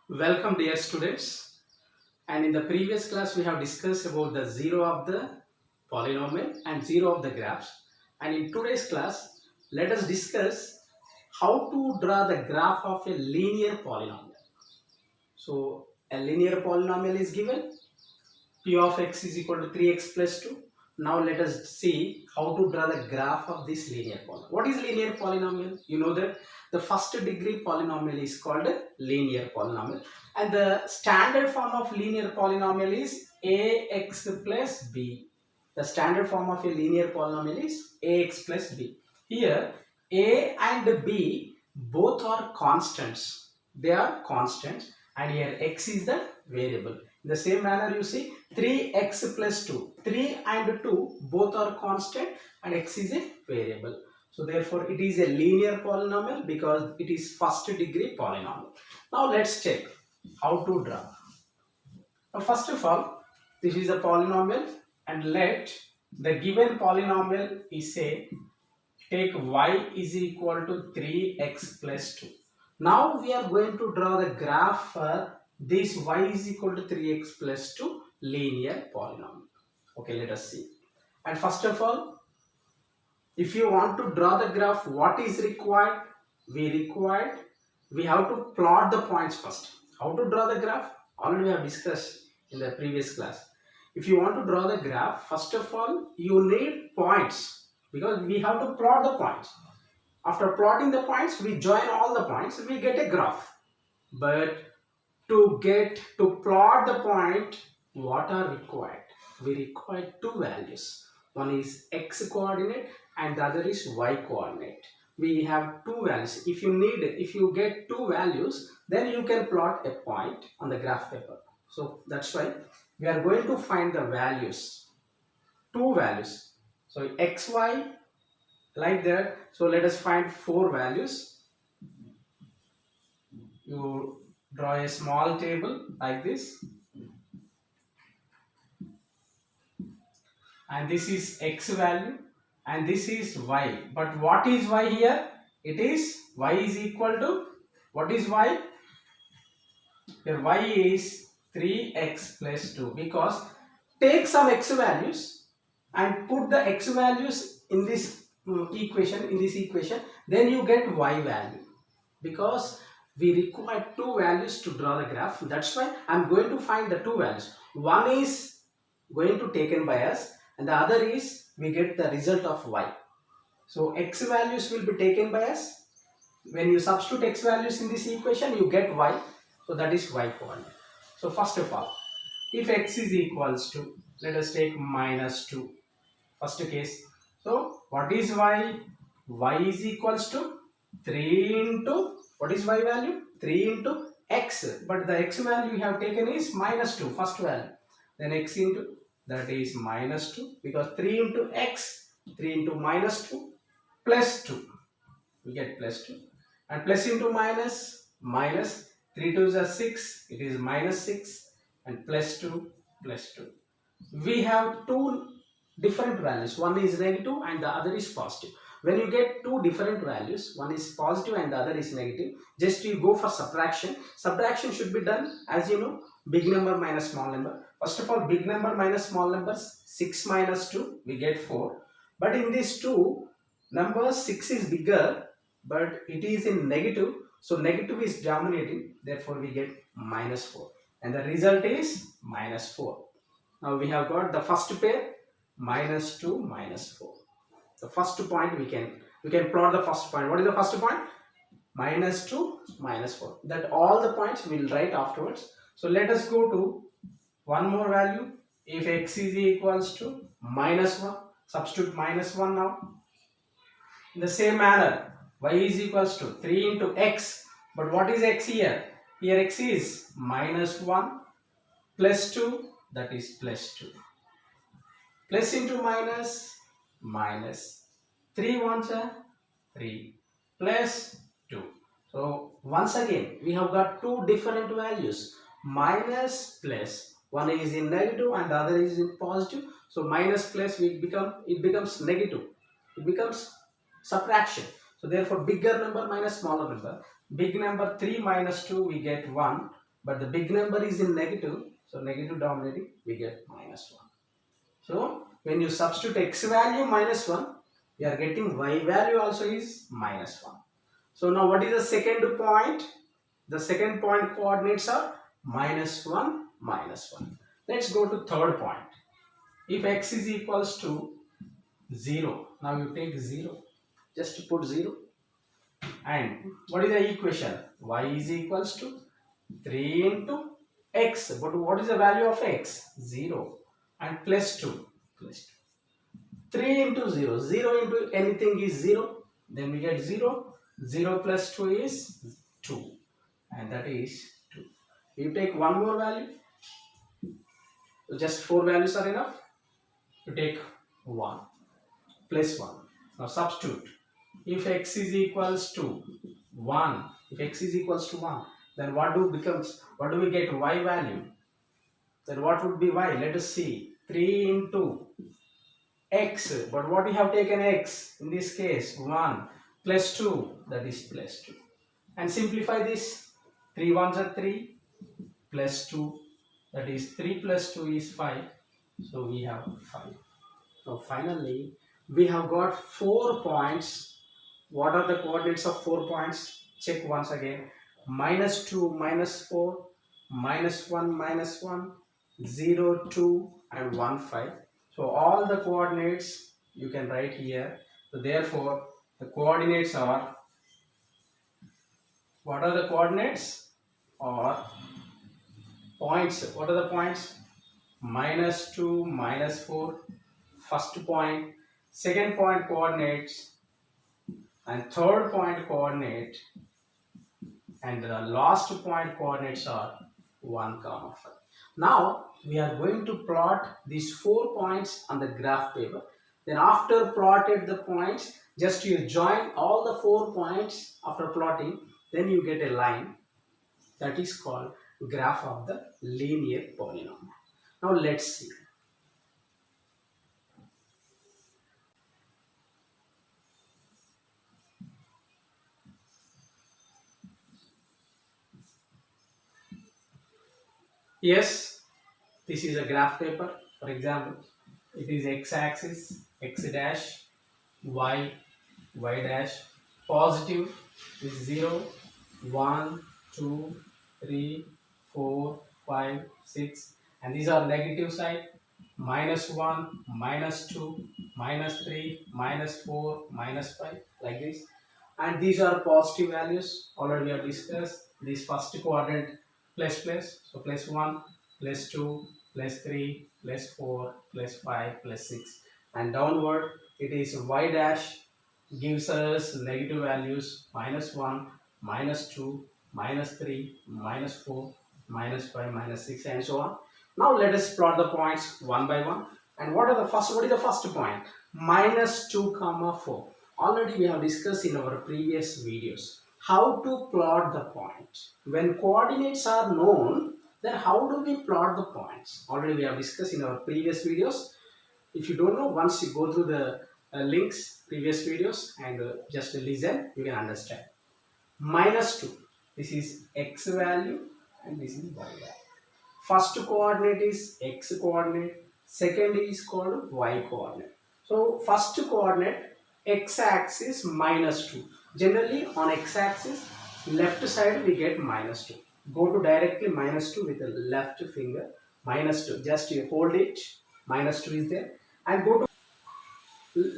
Welcome dear students, and in the previous class we have discussed about the zero of the polynomial and zero of the graphs, and in today's class let us discuss how to draw the graph of a linear polynomial. So a linear polynomial is given, p of x is equal to 3x plus 2. Now let us see how to draw the graph of this linear polynomial. What is linear polynomial? You know that the first degree polynomial is called a linear polynomial, and the standard form of linear polynomial is ax plus b. The standard form of a linear polynomial is ax plus b. Here a and b both are constants. They are constants, and here x is the variable. In the same manner, you see 3x plus 2. 3 and 2 both are constant and x is a variable. So therefore it is a linear polynomial because it is first degree polynomial. Now let's check how to draw. Now first of all, this is a polynomial, and let the given polynomial is say take y is equal to 3x plus 2. Now we are going to draw the graph for this y is equal to 3x plus 2 linear polynomial. Okay, let us see. And first of all, if you want to draw the graph, what is required? We have to plot the points first. How to draw the graph? Already we have discussed in the previous class. If you want to draw the graph, first of all, you need points because we have to plot the points. After plotting the points, we join all the points, we get a graph. But to plot the point, what are required? We require two values. One is x coordinate and the other is y coordinate. We have two values. If you get two values, then you can plot a point on the graph paper. So that's why we are going to find the values, two values. So xy like that. So let us find four values. You draw a small table like this, and this is x value and this is y. But what is y here? It is y is equal to, what is y? Here y is 3x plus 2, because take some x values and put the x values in this equation, then you get y value, because we require two values to draw the graph. That's why I'm going to find the two values. One is going to taken by us and the other is we get the result of y. So x values will be taken by us. When you substitute x values in this equation, you get y. So that is y coordinate. So first of all, if x is equals to, let us take minus 2, first case. So what is y? Y is equals to 3 into, what is y value? 3 into x, but the x value we have taken is minus 2, first value. Then x into, that is minus 2, because 3 into x, 3 into minus 2, plus 2. We get plus 2. And plus into minus, minus 3 2s are 6, it is minus 6, and plus 2, plus 2. We have two different values, one is negative and the other is positive. When you get two different values, one is positive and the other is negative, just you go for subtraction. Subtraction should be done, as you know, big number minus small number. First of all, big number minus small numbers, 6 minus 2, we get 4. But in these two numbers, 6 is bigger, but it is in negative. So negative is dominating, therefore we get minus 4. And the result is minus 4. Now we have got the first pair, minus 2, minus 4. The first point we can plot the first point. What is the first point? Minus 2, minus 4. That all the points we will write afterwards. So let us go to one more value. If x is equals to minus 1, substitute minus 1 now. In the same manner, y is equals to 3 into x. But what is x here? Here x is minus 1 plus 2, that is plus 2. Plus into minus, minus 3 ones are 3 plus 2. So once again we have got two different values, minus plus. One is in negative and the other is in positive. So minus plus it becomes negative. It becomes subtraction. So therefore bigger number minus smaller number. Big number 3 minus 2 we get 1. but the big number is in negative, so negative dominating, we get minus 1. So when you substitute x value minus 1, we are getting y value also is minus 1. So now what is the second point? The second point coordinates are minus 1, minus 1. Let's go to third point. If x is equals to 0, now you take 0, just put 0. And what is the equation? Y is equals to 3 into x. But what is the value of x? 0. And plus 2. Plus 2. 3 into 0. 0 into anything is 0. Then we get 0. 0 plus 2 is 2. And that is 2. You take one more value. So just 4 values are enough. You take 1 plus 1. Now substitute. If x is equals to 1, if x is equals to 1, then what do we get? Y value. Then what would be y? Let us see. 3 into x. But what we have taken x? In this case, 1 plus 2, that is plus 2. And simplify this. 3 ones are 3 plus 2, that is 3 plus 2 is 5. So we have 5. Now finally, we have got 4 points. What are the coordinates of 4 points? Check once again. Minus 2, minus 4, minus 1, minus 1, 0, 2 and 1, 5. So all the coordinates you can write here. So therefore, the coordinates are, what are the coordinates? Or points. What are the points? Minus 2, minus 4, first point. Second point coordinates. And third point coordinate, and the last point coordinates are 1, 5. Now we are going to plot these 4 points on the graph paper. Then after plotted the points, just you join all the 4 points after plotting, then you get a line that is called graph of the linear polynomial. Now let's see. Yes, this is a graph paper. For example, it is x-axis, x dash, y, y dash, positive is 0, 1, 2, 3, 4, 5, 6, and these are negative side, minus 1, minus 2, minus 3, minus 4, minus 5, like this. And these are positive values. Already we have discussed. This first quadrant plus plus, so plus 1, plus 2, plus 3, plus 4, plus 5, plus 6, and downward it is y dash gives us negative values, minus 1, minus 2, minus 3, minus 4, minus 5, minus 6, and so on. Now let us plot the points one by one. And what is the first point? Minus 2 comma 4. Already we have discussed in our previous videos how to plot the point. When coordinates are known, then how do we plot the points? Already we have discussed in our previous videos. If you don't know, once you go through the links, previous videos, and just listen, you can understand. Minus 2, this is x value and this is y value. First coordinate is x coordinate, second is called y coordinate. So first coordinate, x-axis minus 2. Generally on x-axis, left side we get minus 2. Go to directly minus 2 with the left finger, minus 2. Just you hold it, minus 2 is there. And go to,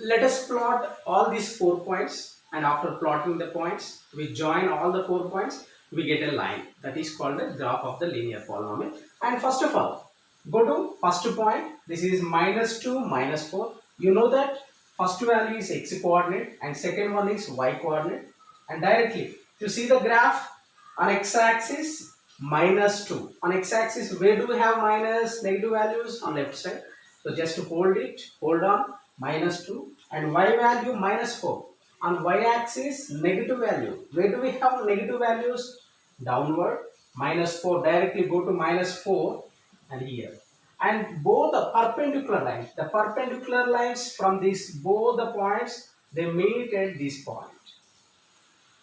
let us plot all these 4 points, and after plotting the points, we join all the 4 points, we get a line that is called the graph of the linear polynomial. And first of all, go to first point, this is minus 2, minus 4. You know that first value is x coordinate and second one is y coordinate. And directly, to see the graph on x-axis, minus 2. On x-axis, where do we have minus negative values? On left side. So just to hold it, hold on, minus 2. And y value, minus 4. On y-axis, negative value. Where do we have negative values? Downward, minus 4. Directly go to minus 4 and here. And both the perpendicular lines, the perpendicular lines from these both the points, they meet at this point,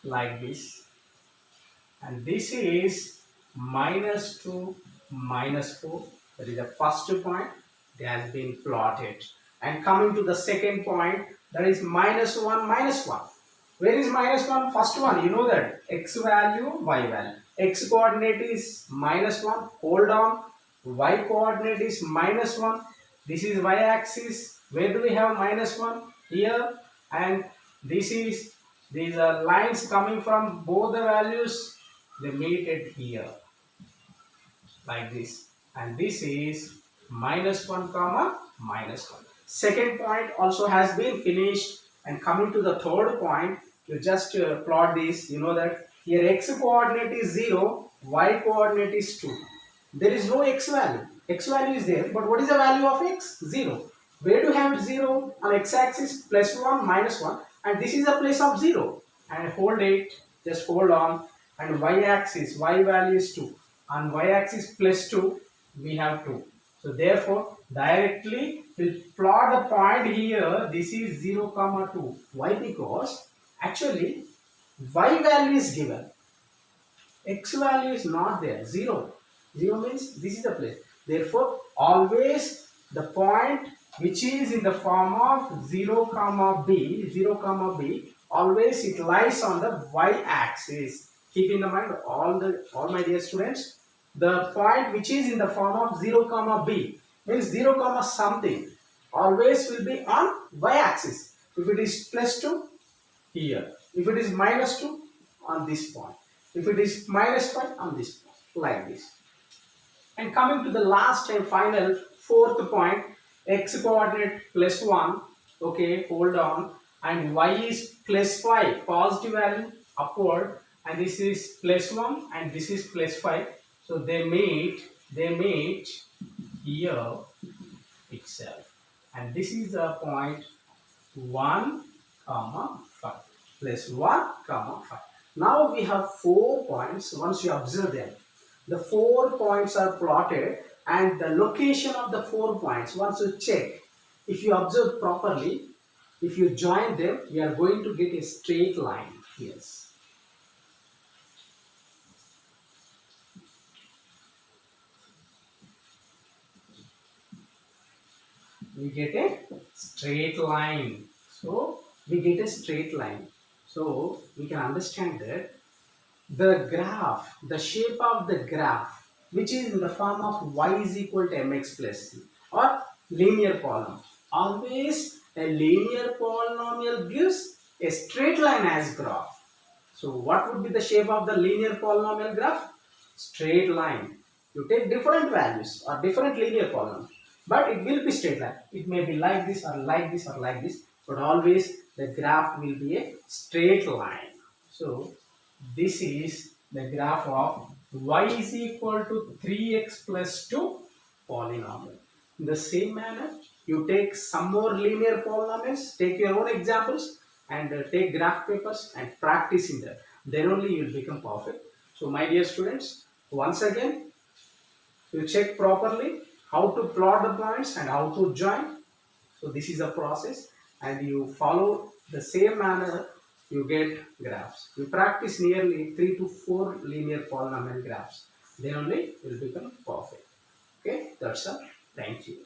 like this. And this is minus 2, minus 4. That is the first point. It has been plotted. And coming to the second point, that is minus 1, minus 1. Where is minus 1? First one, you know that. X value, y value. X coordinate is minus 1. Hold on. Y coordinate is minus 1. This is y axis. Where do we have minus 1? Here. And this is, these are lines coming from both the values. They meet it here. Like this. And this is minus 1 comma minus 1. Second point also has been finished. And coming to the third point, you just plot this. You know that here x coordinate is 0, y coordinate is 2. There is no x value. X value is there, but what is the value of x? 0. Where do you have 0? On x axis plus 1, minus 1. And this is the place of 0. And hold it, just hold on. And y axis, y value is 2. On y axis plus 2, we have 2. So therefore, directly we'll plot the point here. This is 0 comma 2. Why? Because actually y value is given. X value is not there. 0. 0 means this is the place. Therefore, always the point which is in the form of 0 comma b, always it lies on the y axis. Keep in mind all my dear students, the point which is in the form of 0 comma b means 0 comma something always will be on y axis. If it is plus 2, here. If it is minus 2, on this point. If it is minus 5, on this point. Like this. And coming to the last and final fourth point, x coordinate plus 1. Okay, hold on. And y is plus 5, positive value, upward. And this is plus 1 and this is plus 5. So they meet here itself. And this is the point 1 comma 5 plus 1 comma 5. Now we have 4 points. Once you observe them, the 4 points are plotted and the location of the 4 points, once you check, if you observe properly, if you join them, we are going to get a straight line. Yes. We get a straight line. So we get a straight line. So we can understand that the graph, the shape of the graph, which is in the form of y is equal to mx plus c or linear polynomial. Always a linear polynomial gives a straight line as graph. So what would be the shape of the linear polynomial graph? Straight line. You take different values or different linear polynomials, but it will be straight line. It may be like this or like this or like this, but always the graph will be a straight line. So this is the graph of y is equal to 3x plus 2 polynomial. In the same manner, you take some more linear polynomials, take your own examples and take graph papers and practice in that. Then only you will become perfect. So my dear students, once again, you check properly how to plot the points and how to join. So this is a process and you follow the same manner, you get graphs. You practice nearly 3 to 4 linear polynomial graphs. Then only you will become perfect. Okay, that's all. Thank you.